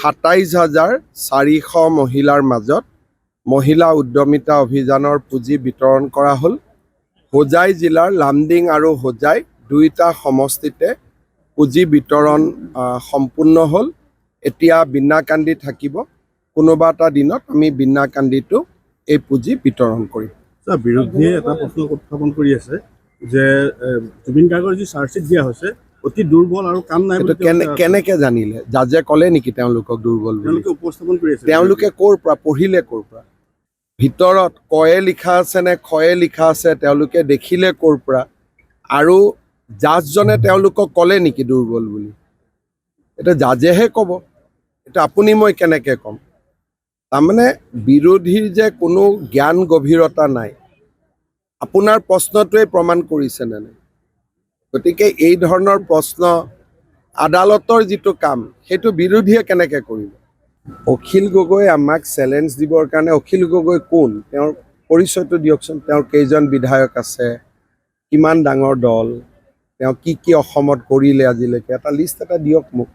২৭,৪০০ মহিলাৰ মাজত মহিলা উদ্যমিতা অভিযানৰ পুঁজি বিতৰণ কৰা হ'ল। হোজাই জিলাৰ লামডিং আৰু হোজাই দুইটা সমষ্টিতে পুঁজি বিতৰণ সম্পূৰ্ণ হ'ল। এতিয়া বিনাকান্দি থাকিব। কোনোবা এটা দিনত আমি বিনাকান্দিটো এই পুঁজি বিতৰণ কৰিম। বিৰোধীয়ে এটা প্ৰশ্ন উত্থাপন কৰি আছে যে জুবিন গাৰ্গৰ যি চাৰ্জশ্বিট দিয়া হৈছে অতি দুৰ্বল আৰু কাম নাই। কেনেকে জানিলে? জাজে ক'লে নেকি তেওঁলোকক দুৰ্বল বুলি? উপস্থাপন কৰি আছে। তেওঁলোকে ক'ৰ পৰা পঢ়িলে? ক'ৰ পৰা? ভিতৰত কয়ে লিখা আছে নে খয়ে লিখা আছে তেওঁলোকে দেখিলে ক'ৰ পৰা? আৰু জাজজনে তেওঁলোকক ক'লে নেকি দুৰ্বল বুলি? এটা জাজেহে ক'ব। এটা আপুনি মই কেনেকে ক'ম? তাৰমানে বিৰোধীৰ যে কোনো জ্ঞান গভীৰতা নাই, আপোনাৰ প্ৰশ্নটোৱে প্ৰমাণ কৰিছেনে নাই? গতিকে এই ধৰণৰ প্ৰশ্ন আদালতৰ যিটো কাম সেইটো বিৰোধীয়ে কেনেকে কৰিব? অখিল গগৈ আমাক চেলেঞ্জ দিবৰ কাৰণে, অখিল গগৈ কোন? তেওঁৰ পৰিচয়টো দিয়কচোন। তেওঁৰ কেইজন বিধায়ক আছে, কিমান ডাঙৰ দল, তেওঁ কি অসমত কৰিলে আজিলৈকে, এটা লিষ্ট এটা দিয়ক মোক।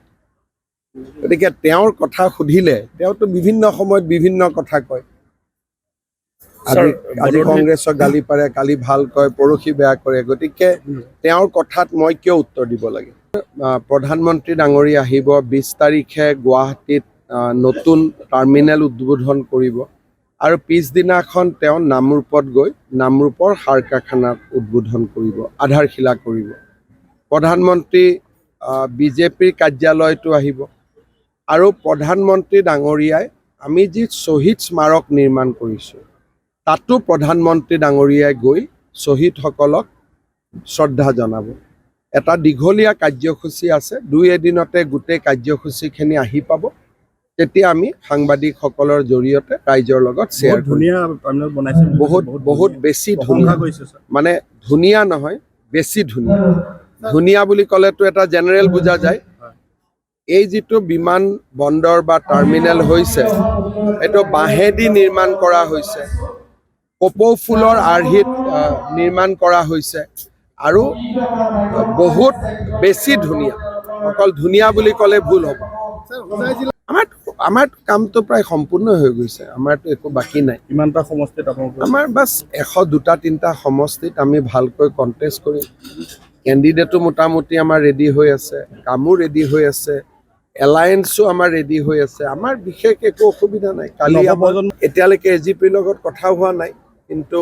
গতিকে তেওঁৰ কথা সুধিলে তেওঁতো বিভিন্ন সময়ত বিভিন্ন কথা কয়। আজি কংগ্ৰেছক গালি পাৰে, কালি ভাল কয়, পৰহি বেয়া কৰে। গতিকে তেওঁৰ কথাত মই কিয় উত্তৰ দিব লাগে? প্ৰধানমন্ত্ৰী ডাঙৰী আহিব ২০ তাৰিখে গুৱাহাটীত নতুন টাৰ্মিনেল উদ্বোধন কৰিব আৰু পিছদিনাখন তেওঁ নামৰূপত গৈ নামৰূপৰ সাৰ কাৰখানা উদ্বোধন কৰিব, আধাৰশিলা কৰিব। প্ৰধানমন্ত্ৰী বিজেপিৰ কাৰ্যালয়টো আহিব আৰু প্ৰধানমন্ত্ৰী ডাঙৰীয়াই আমি যি শ্বহীদ স্মাৰক নিৰ্মাণ কৰিছোঁ তাতো প্ৰধানমন্ত্ৰী ডাঙৰীয়াই গৈ শ্বহীদসকলক শ্ৰদ্ধা জনাব। এটা দীঘলীয়া কাৰ্যসূচী আছে। ২ এদিনতে গোটেই কাৰ্যসূচীখিনি আহি পাব। তেতিয়া আমি সাংবাদিকসকলৰ জৰিয়তে ৰাইজৰ লগত শ্বেয়াৰ কৰিম। বহুত বেছি ধুনীয়া, মানে ধুনীয়া নহয়, বেছি ধুনীয়া। ধুনীয়া বুলি ক'লেতো এটা জেনেৰেল বুজা যায়। এই যিটো বিমান বন্দৰ বা টাৰ্মিনেল হৈছে এইটো বাঁহেদি নিৰ্মাণ কৰা হৈছে, কপৌ ফুলৰ আৰ্হিত নিৰ্মাণ কৰা হৈছে আৰু বহুত বেছি ধুনীয়া। অকল ধুনীয়া বুলি ক'লে ভুল হ'ব। আমাৰ কামটো প্ৰায় সম্পূৰ্ণ হৈ গৈছে। আমাৰতো একো বাকী নাই। ইমানটা সমষ্টিত আমাৰ বাছ ১০২টা-৩টা সমষ্টিত আমি ভালকৈ কণ্টেষ্ট কৰিম। কেণ্ডিডেটো মোটামুটি আমাৰ ৰেডি হৈ আছে, কামো ৰেডি হৈ আছে, এলায়েন্সো আমাৰ ৰেডি হৈ আছে। আমাৰ বিশেষ একো অসুবিধা নাই। কালি এতিয়ালৈকে এজিপিৰ লগত কথা হোৱা নাই, কিন্তু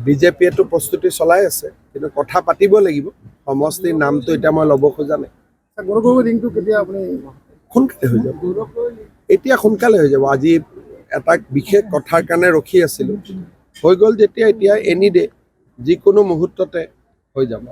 বিজেপিয়েতো প্ৰস্তুতি চলাই আছে। কিন্তু কথা পাতিব লাগিব। সমষ্টিৰ নামটো এতিয়া মই ল'ব খোজা নাই। সোনকালে হৈ যাব, এতিয়া সোনকালে হৈ যাব। আজি এটা বিশেষ কথাৰ কাৰণে ৰখি আছিলোঁ, হৈ গ'ল যেতিয়া এতিয়া এনি ডে যিকোনো মুহূৰ্ততে হৈ যাব।